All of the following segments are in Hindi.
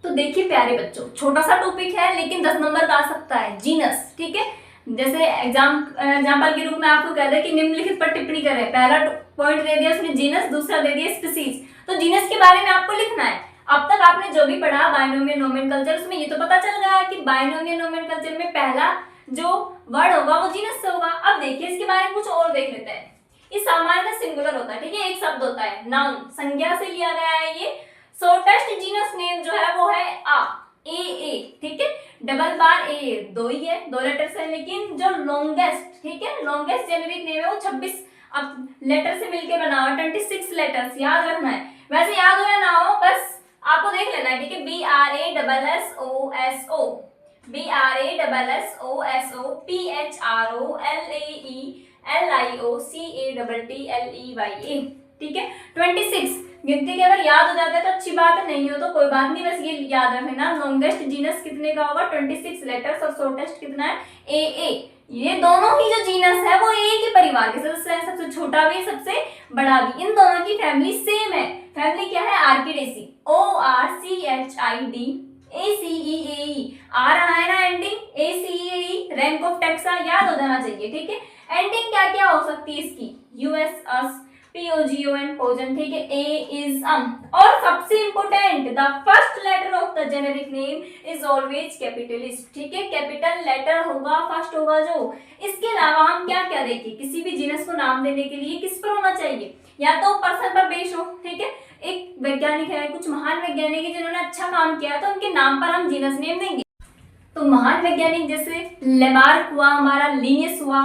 तो देखिए प्यारे बच्चों, छोटा सा टॉपिक है लेकिन 10 नंबर का आ सकता है, जीनस। ठीक है, जैसे एग्जाम्पल के रूप में आपको कह दे कि निम्नलिखित पर टिप्पणी करें। पहला पॉइंट दे दिया उसने जीनस, दूसरा दे दिया स्पीसीज। तो जीनस के बारे में आपको लिखना है। अब तक आपने जो भी पढ़ा बायनोमियल नोमेनकल्चर, उसमें ये तो पता चल गया है कि बायनोमियल नोमेनकल्चर में पहला जो वर्ड होगा वो जीनस से होगा। अब देखिए इसके बारे में कुछ और देख लेते हैं। ये सामान्यतः सिंगुलर होता है, ठीक है, एक शब्द होता है, नाउन, संज्ञा से लिया गया है ये। शॉर्टेस्ट जीनस नेम जो है वो है आ, ए, ठीक है, डबल बार ए, दो ही है, दो लेटर्स है। लेकिन जो लॉन्गेस्ट, ठीक है, लॉन्गेस्ट जेनेरिक नेम है वो 26 अब लेटर से मिलके बना हुआ, 26 लेटर्स, याद रखना है। वैसे याद हो या ना हो, बस आपको देख लेना है, ठीक है। BRASSOSO, BRASSOPHROLAELIOCATTLEYA, ठीक है। 26 गिनती के अगर याद हो जाता है तो अच्छी बात है, नहीं हो तो कोई बात नहीं, बस ये याद रखना लॉन्गेस्ट जीनस कितने का होगा, 26 लेटर्स, और शॉर्टेस्ट कितना है, ए। ये दोनों ही जो जीनस है वो एक ही परिवार के सदस्य हैं, सबसे छोटा भी सबसे बड़ा भी। इन दोनों की फैमिली सेम है। फैमिली क्या है, आर्किडेसी, ORCHIDACEAE, आ रहा है ना ending, ACEAE, rank of taxa, याद हो जाना चाहिए, ठीक है। एंडिंग क्या क्या हो सकती है इसकी, US, US, POGON, पोजन, ठीक है, A is और सबसे important, the first letter of the generic name is always capitalist, ठीक है, कैपिटल लेटर होगा, फर्स्ट होगा जो। इसके अलावा हम क्या क्या देखें, किसी भी जीनस को नाम देने के लिए किस पर होना चाहिए, या तो पर्सन पर बेस्ड हो, ठीक है। एक वैज्ञानिक है, कुछ महान वैज्ञानिक है जिन्होंने अच्छा काम किया तो उनके नाम पर हम जीनस नेम देंगे। तो महान वैज्ञानिक जैसे लेमार्क हुआ, हमारा लिनियस हुआ,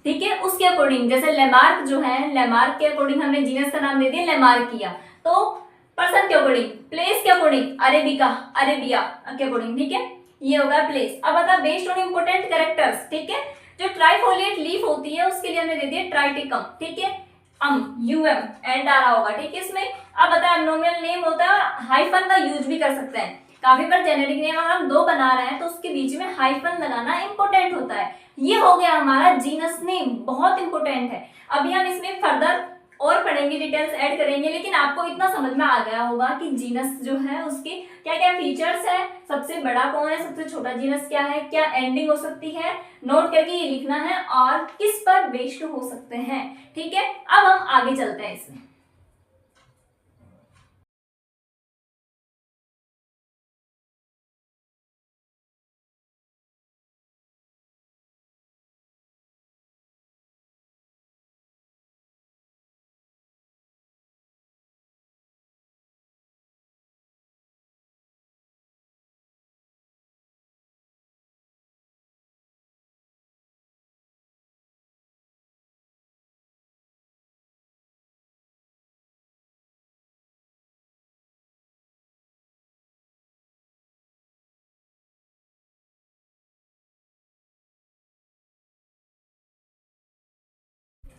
ठीक है, उसके अकॉर्डिंग, जैसे लेमार्क जो है, लेमार्क के अकॉर्डिंग हमने जीनस का नाम दे दिया लेमार्किया। तो पर्सन के अकॉर्डिंग, प्लेस के अकॉर्डिंग अरेबिका, अरेबिया के अकॉर्डिंग, ठीक है, ये होगा प्लेस। अब बता बेस्ड ऑन इंपोर्टेंट कैरेक्टर्स, ठीक है, जो ट्राइफोलिएट लीफ होती है उसके लिए हमने दे दिया ट्राइटिकम, ठीक है, UM एंड आ रहा होगा, ठीक है इसमें। अब बता नोमिनल नेम होता है, हाइफन का यूज भी कर सकते हैं काफी बार। जेनेरिक नेम अगर हम दो बना रहे हैं तो उसके बीच में हाइफन लगाना इंपॉर्टेंट होता है। ये हो गया हमारा जीनस नेम, बहुत इंपॉर्टेंट है। अभी हम इसमें फर्दर और पढ़ेंगे, डिटेल्स ऐड करेंगे, लेकिन आपको इतना समझ में आ गया होगा कि जीनस जो है उसके क्या क्या फीचर्स है, सबसे बड़ा कौन है, सबसे छोटा जीनस क्या है, क्या एंडिंग हो सकती है, नोट करके ये लिखना है, और किस पर बेस्ड हो सकते हैं, ठीक है। अब हम आगे चलते हैं इसमें।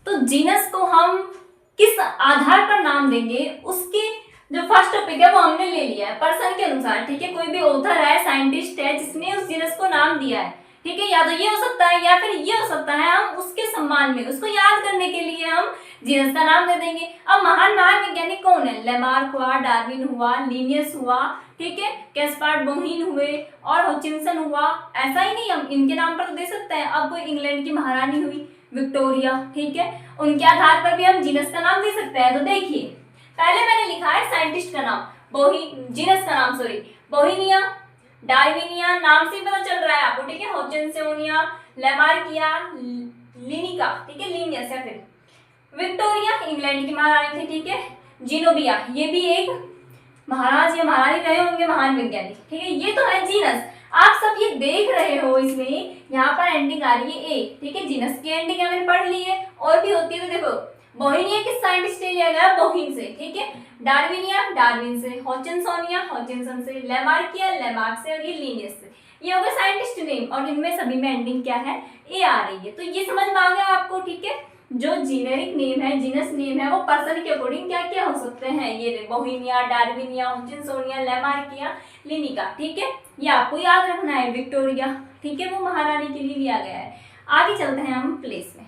तो जीनस को हम किस आधार पर नाम देंगे, उसके जो फर्स्ट टॉपिक है वो हमने ले लिया है पर्सन के अनुसार, ठीक है। कोई भी ऑथर है, साइंटिस्ट है जिसने उस जीनस को नाम दिया है, ठीक है, या तो ये हो सकता है या फिर ये हो सकता है, हम उसके सम्मान में, उसको याद करने के लिए हम जीनस का नाम दे देंगे। अब महान महान वैज्ञानिक कौन है, लेमार्क हुआ, डार्विन हुआ, लिनियस हुआ, ठीक है, कैस्पार्ड बोहिन हुए और हॉचिंसन हुआ। ऐसा ही नहीं, हम इनके नाम पर तो दे सकते हैं। अब कोई इंग्लैंड की महारानी हुई विक्टोरिया, ठीक है, उनके आधार पर भी हम जीनस का नाम दे सकते हैं। तो देखिए पहले मैंने लिखा है साइंटिस्ट का नाम, जीनस का नाम, सॉरी, बोहिनिया, डार्विनिया, नाम से पता चल रहा है आपको, ठीक है, हॉचिंसोनिया, लेमार्किया, लिनिका, ठीक है, लिनियस, या फिर विक्टोरिया इंग्लैंड की महारानी थी, ठीक है, जिनोबिया ये भी एक महाराज या महारानी रहे होंगे, महान वैज्ञानिक, ठीक है। ये तो है जीनस। आप सब ये देख रहे हो, इसमें यहाँ पर एंडिंग आ रही है ए, ठीक है, जीनस की एंडिंग मैंने पढ़ ली है, और भी होती है। तो देखो बोहिनिया किस साइंटिस्ट से लिया गया, बोहिन से, ठीक है, डार्विनिया डार्विन से, हॉचिंसोनिया हॉचिंसन से, लेमार्किया लेमार्क से, और ये लिनियस से। ये हो गया साइंटिस्ट नेम, और इनमें सभी में एंडिंग क्या है, ए आ रही है। तो ये समझ में आ गया आपको, ठीक है। जो जेनेरिक नेम है, जीनस नेम है, वो पर्सन के अकॉर्डिंग क्या क्या हो सकते हैं, ये बोहिनिया, डार्विनिया, हॉचिंसोनिया, लेमार्किया, लिनिका, ठीक है। ये आपको याद रखना है। विक्टोरिया, ठीक है, वो महारानी के लिए लिया गया है। आगे चलते हैं हम प्लेस में।